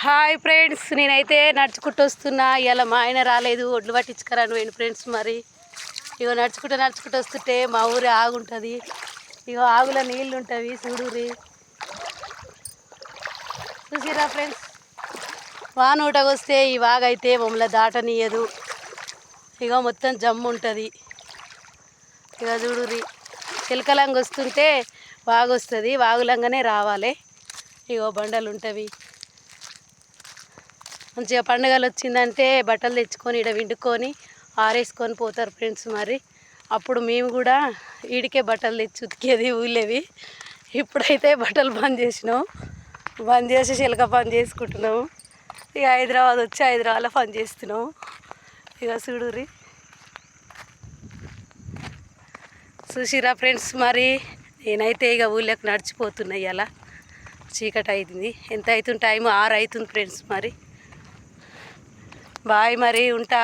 Hi friends, నేనైతే నడుచుకుంటూ వస్తున్నా. ఇలా మా ఆయన రాలేదు, ఒడ్లు పట్టించుకరాను పోయిండు ఫ్రెండ్స్. మరి ఇగో నడుచుకుంటూ వస్తుంటే మా ఊరి ఆగుంటుంది. ఇగో ఆగులో నీళ్ళు ఉంటుంది, చూడురి. చూసిరా ఫ్రెండ్స్, వానూటకు వస్తే ఈ వాగైతే మమ్మల్ని దాటనీయదు. ఇగో మొత్తం జమ్ము ఉంటుంది. ఇక చూడురి, చిలకలంగా వస్తుంటే వాగు వస్తుంది, వాగులంగానే రావాలి. ఇగో బండలు ఉంటుంది. మంచిగా పండుగలు వచ్చిందంటే బట్టలు తెచ్చుకొని ఇక్కడ విండుకొని ఆరేసుకొని పోతారు ఫ్రెండ్స్. మరి అప్పుడు మేము కూడా ఈడికే బట్టలు తెచ్చి ఉతికేది ఊళ్ళేవి. ఇప్పుడైతే బట్టలు బంద్ చేసి చిలక పని చేసుకుంటున్నాము. ఇక హైదరాబాద్ వచ్చి హైదరాబాద్లో పని చేస్తున్నాము. ఇక చూడురి, చూసిరా ఫ్రెండ్స్. మరి నేనైతే ఇక ఊళ్ళోకి నడిచిపోతున్నా. ఇలా చీకటి అవుతుంది, ఎంత అవుతుంది టైం 6 అవుతుంది ఫ్రెండ్స్. మరి బాయ్, మరి ఉంటా.